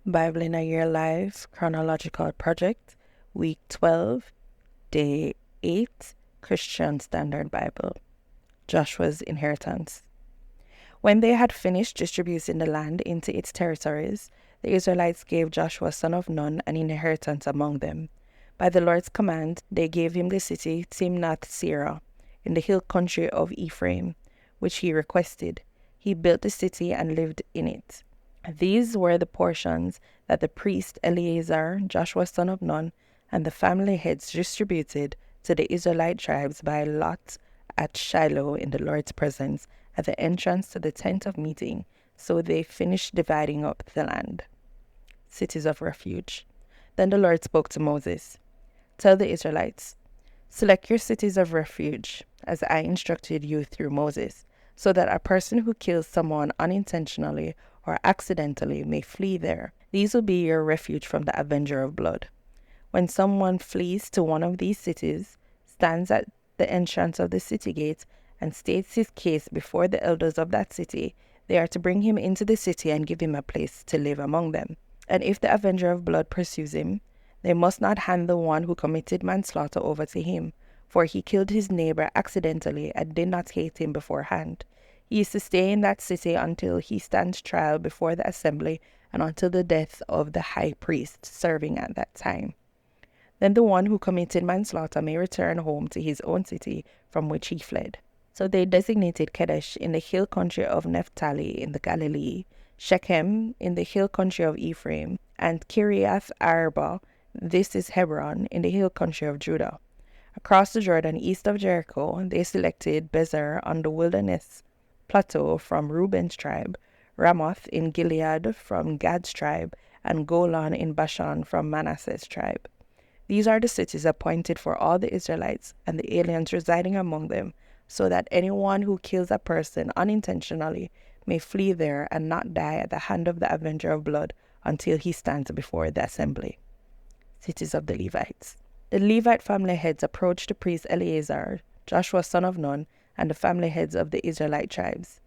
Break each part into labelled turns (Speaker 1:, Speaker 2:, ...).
Speaker 1: Bible in a Year Live Chronological Project, Week 12, Day 8, Christian Standard Bible, Joshua's Inheritance. When they had finished distributing the land into its territories, the Israelites gave Joshua son of Nun an inheritance among them. By the Lord's command, they gave him the city Timnath-Serah in the hill country of Ephraim, which he requested. He built the city and lived in it. These were the portions that the priest Eleazar, Joshua son of Nun, and the family heads distributed to the Israelite tribes by lot at Shiloh in the Lord's presence at the entrance to the tent of meeting. So they finished dividing up the land. Cities of refuge. Then the Lord spoke to Moses. Tell the Israelites, select your cities of refuge, as I instructed you through Moses, so that a person who kills someone unintentionally or accidentally may flee there. These will be your refuge from the avenger of blood. When someone flees to one of these cities, stands at the entrance of the city gate, and states his case before the elders of that city, they are to bring him into the city and give him a place to live among them. And if the avenger of blood pursues him, they must not hand the one who committed manslaughter over to him, for he killed his neighbor accidentally and did not hate him beforehand. He is to stay in that city until he stands trial before the assembly and until the death of the high priest serving at that time. Then the one who committed manslaughter may return home to his own city from which he fled. So they designated Kedesh in the hill country of Naphtali in the Galilee, Shechem in the hill country of Ephraim, and Kiriath Arba, this is Hebron, in the hill country of Judah. Across the Jordan east of Jericho, they selected Bezer on the wilderness plateau from Reuben's tribe, Ramoth in Gilead from Gad's tribe, and Golan in Bashan from Manasseh's tribe. These are the cities appointed for all the Israelites and the aliens residing among them, so that anyone who kills a person unintentionally may flee there and not die at the hand of the avenger of blood until he stands before the assembly. Cities of the Levites. The Levite family heads approached the priest Eleazar, Joshua son of Nun, and the family heads of the Israelite tribes.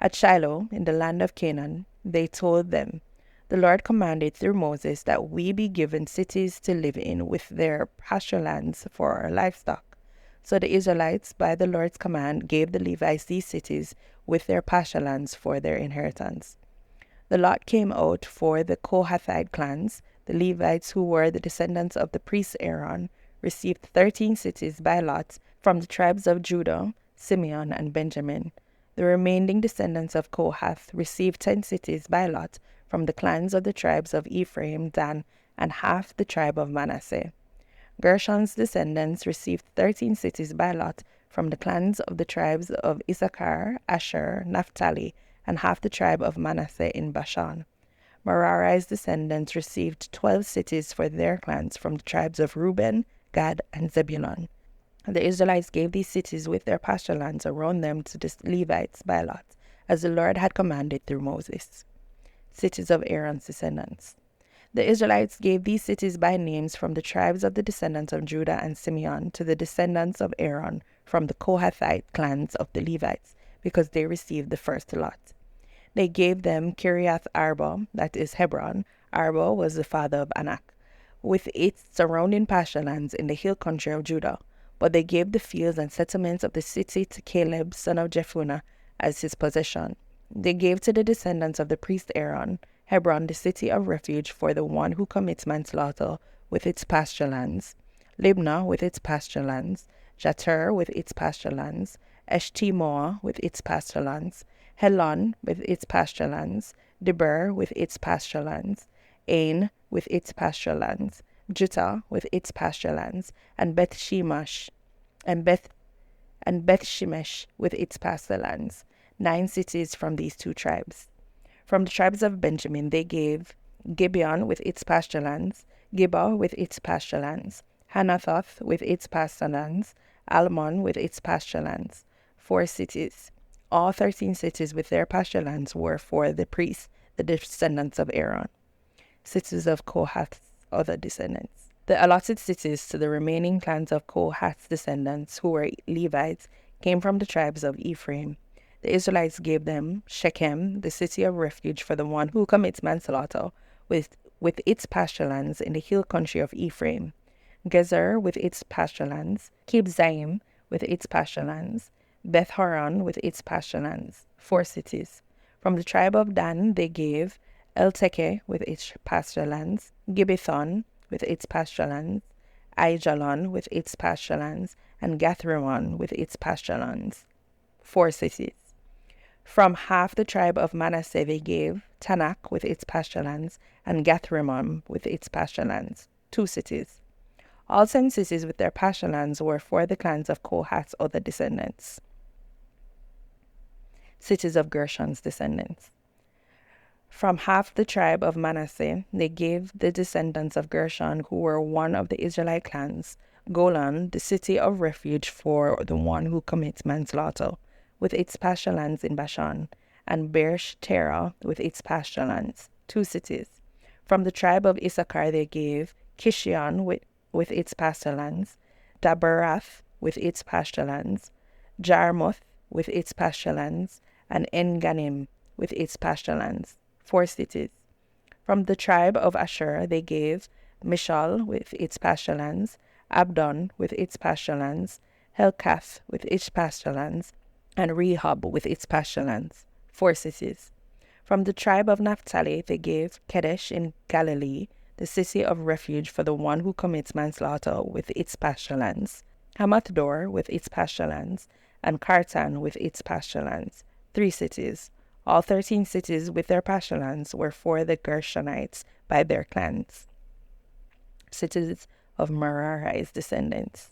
Speaker 1: At Shiloh, in the land of Canaan, they told them, the Lord commanded through Moses that we be given cities to live in with their pasture lands for our livestock. So the Israelites, by the Lord's command, gave the Levites these cities with their pasture lands for their inheritance. The lot came out for the Kohathite clans. The Levites, who were the descendants of the priest Aaron, received 13 cities by lot from the tribes of Judah, Simeon, and Benjamin. The remaining descendants of Kohath received 10 cities by lot from the clans of the tribes of Ephraim, Dan, and half the tribe of Manasseh. Gershon's descendants received 13 cities by lot from the clans of the tribes of Issachar, Asher, Naphtali, and half the tribe of Manasseh in Bashan. Merari's descendants received 12 cities for their clans from the tribes of Reuben, Gad, and Zebulun. The Israelites gave these cities with their pasture lands around them to the Levites by lot, as the Lord had commanded through Moses. Cities of Aaron's descendants. The Israelites gave these cities by names from the tribes of the descendants of Judah and Simeon to the descendants of Aaron from the Kohathite clans of the Levites, because they received the first lot. They gave them Kiriath Arba, that is Hebron. Arba was the father of Anak, with its surrounding pasture lands in the hill country of Judah. But they gave the fields and settlements of the city to Caleb, son of Jephunneh, as his possession. They gave to the descendants of the priest Aaron, Hebron, the city of refuge for the one who commits manslaughter, with its pasture lands, Libnah with its pasture lands, Jatir with its pasture lands, Eshtemoa with its pasture lands, Helon with its pasture lands, Debir with its pasture lands, Ain with its pasture lands, Juttah with its pasture lands, and Beth Shemesh with its pasture lands. 9 cities from these 2 tribes. From the tribes of Benjamin they gave Gibeon with its pasture lands, Geba with its pasture lands, Hanathoth with its pasture lands, Almon with its pasture lands. 4 cities. All 13 cities with their pasture lands were for the priests, the descendants of Aaron. Cities of Kohath's other descendants. The allotted cities to the remaining clans of Kohath's descendants, who were Levites, came from the tribes of Ephraim. The Israelites gave them Shechem, the city of refuge for the one who commits manslaughter, with its pasture lands in the hill country of Ephraim, Gezer with its pasture lands, Kibzaim with its pasture lands, Beth Horon with its pasture lands, 4 cities. From the tribe of Dan they gave Elteke with its pasture lands, Gibbethon with its pasture lands, Aijalon with its pasture lands, and Gathrimon with its pasture lands, 4 cities. From half the tribe of Manasseh they gave Tanakh with its pasture lands, and Gathrimon with its pasture lands, 2 cities. All 10 cities with their pasture lands were for the clans of Kohath's other descendants. Cities of Gershon's descendants. From half the tribe of Manasseh, they gave the descendants of Gershon, who were one of the Israelite clans, Golan, the city of refuge for the one who commits manslaughter, with its pasture lands in Bashan, and Bersh Terah with its pasture lands, 2 cities. From the tribe of Issachar they gave Kishion with its pasture lands, Daberath with its pasture lands, Jarmuth with its pasture lands, and En-Ganim with its pasture lands, 4 cities. From the tribe of Asher they gave Mishal with its pasture lands, Abdon with its pasture lands, Helkath with its pasture lands, and Rehob with its pasture lands, 4 cities. From the tribe of Naphtali they gave Kedesh in Galilee, the city of refuge for the one who commits manslaughter with its pasture lands, Hamath-dor with its pasture lands, and Kartan with its pasture lands, 3 cities. All 13 cities with their pasture lands were for the Gershonites by their clans. Cities of Merari's descendants.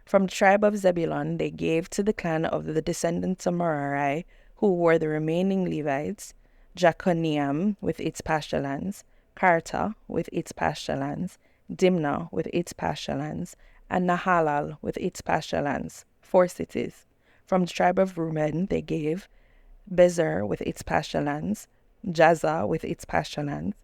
Speaker 1: From the tribe of Zebulun they gave to the clan of the descendants of Merari, who were the remaining Levites, Jaconiam with its pasture lands, Karta with its pasture lands, Dimnah with its pasture lands, and Nahalal with its pasture lands, 4 cities. From the tribe of Reuben they gave Bezer with its pasture lands, Jaza with its pasture lands,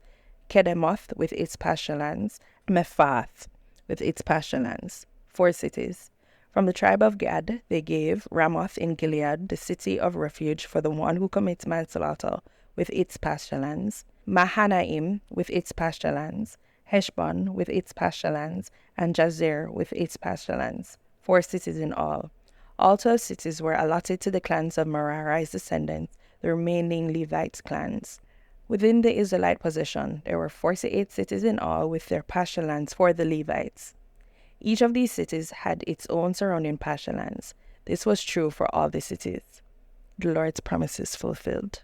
Speaker 1: Kedemoth with its pasture lands, Mephath with its pasture lands, 4 cities. From the tribe of Gad they gave Ramoth in Gilead, the city of refuge for the one who commits manslaughter, with its pasture lands, Mahanaim with its pasture lands, Heshbon with its pasture lands, and Jazer with its pasture lands, 4 cities in all. All 12 cities were allotted to the clans of Merari's descendants, the remaining Levite clans. Within the Israelite possession, there were 48 cities in all with their pasture lands for the Levites. Each of these cities had its own surrounding pasture lands. This was true for all the cities. The Lord's promises fulfilled.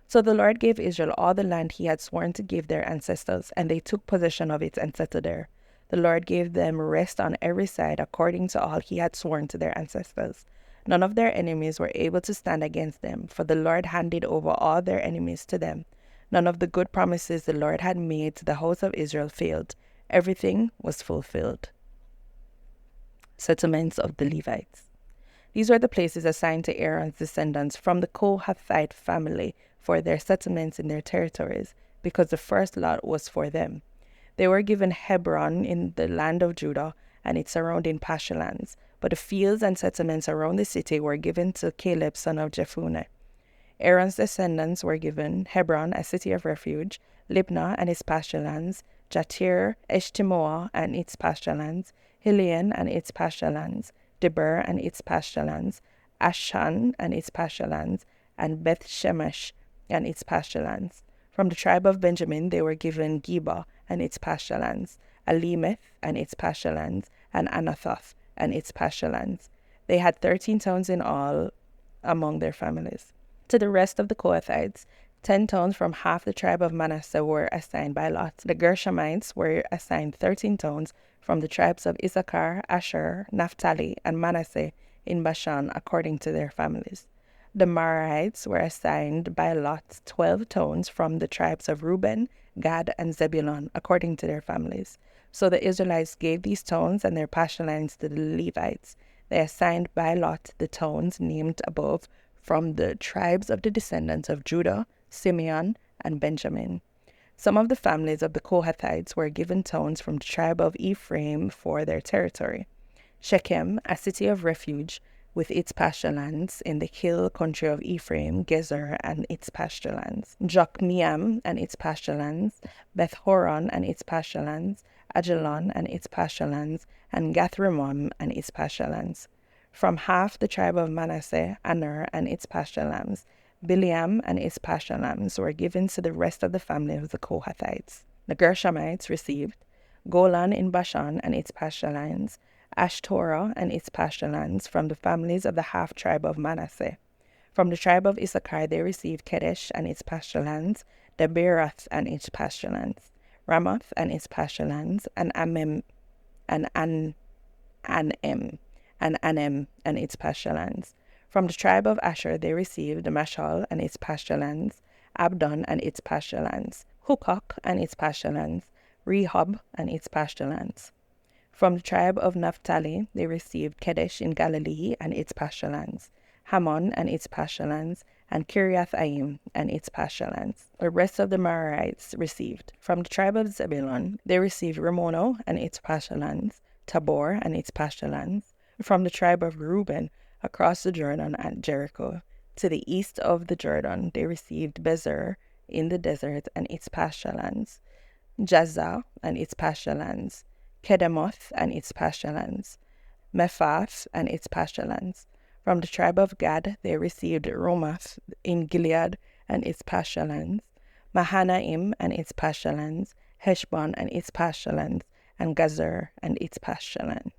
Speaker 1: So the Lord gave Israel all the land he had sworn to give their ancestors, and they took possession of it and settled there. The Lord gave them rest on every side according to all he had sworn to their ancestors. None of their enemies were able to stand against them, for the Lord handed over all their enemies to them. None of the good promises the Lord had made to the house of Israel failed. Everything was fulfilled. Settlements of the Levites. These were the places assigned to Aaron's descendants from the Kohathite family for their settlements in their territories, because the first lot was for them. They were given Hebron in the land of Judah and its surrounding pasture lands, but the fields and settlements around the city were given to Caleb son of Jephunneh. Aaron's descendants were given Hebron, a city of refuge, Libnah and its pasture lands, Jatir, Eshtemoa and its pasture lands, Hilion and its pasture lands, Debir and its pasture lands, Ashan and its pasture lands, and Beth Shemesh and its pasture lands. From the tribe of Benjamin they were given Geba and its pasture lands, Alimeth and its pasture lands, and Anathoth and its pasture lands. They had 13 towns in all among their families. To the rest of the Kohathites, 10 towns from half the tribe of Manasseh were assigned by lot. The Gershonites were assigned 13 towns from the tribes of Issachar, Asher, Naphtali, and Manasseh in Bashan according to their families. The Merarites were assigned by lot 12 towns from the tribes of Reuben, Gad, and Zebulun according to their families. So the Israelites gave these towns and their pasture lands to the Levites. They assigned by lot the towns named above from the tribes of the descendants of Judah, Simeon, and Benjamin. Some of the families of the Kohathites were given towns from the tribe of Ephraim for their territory. Shechem, a city of refuge, with its pasture lands, in the hill country of Ephraim, Gezer and its pasture lands, Jokmeam and its pasture lands, Beth Horon and its pasture lands, Ajalon and its pasture lands, and Gathrimmon and its pasture lands. From half the tribe of Manasseh, Aner and its pasture lands, Bileam and its pasture lands were given to the rest of the family of the Kohathites. The Gershomites received Golan in Bashan and its pasture lands, Ashtoreth and its pasture lands from the families of the half-tribe of Manasseh. From the tribe of Issachar they received Kedesh and its pasture lands, Deberath and its pasture lands, Ramoth and its pasture lands, and Anem and Anem and its pasture lands. From the tribe of Asher they received Mashal and its pasture lands, Abdon and its pasture lands, Hukok and its pasture lands, Rehob and its pasture lands. From the tribe of Naphtali they received Kedesh in Galilee and its pasture lands, Hammon and its pasture lands, and Kiriath-Aim and its pasture lands. The rest of the Merarites received. From the tribe of Zebulun they received Ramono and its pasture lands, Tabor and its pasture lands. From the tribe of Reuben across the Jordan at Jericho, to the east of the Jordan they received Bezer in the desert and its pasture lands, Jazzah and its pasture lands, Kedemoth and its pasture lands, Mephath and its pasture lands. From the tribe of Gad they received Ramoth in Gilead and its pasture lands, Mahanaim and its pasture lands, Heshbon and its pasture lands, and Gazer and its pasture lands.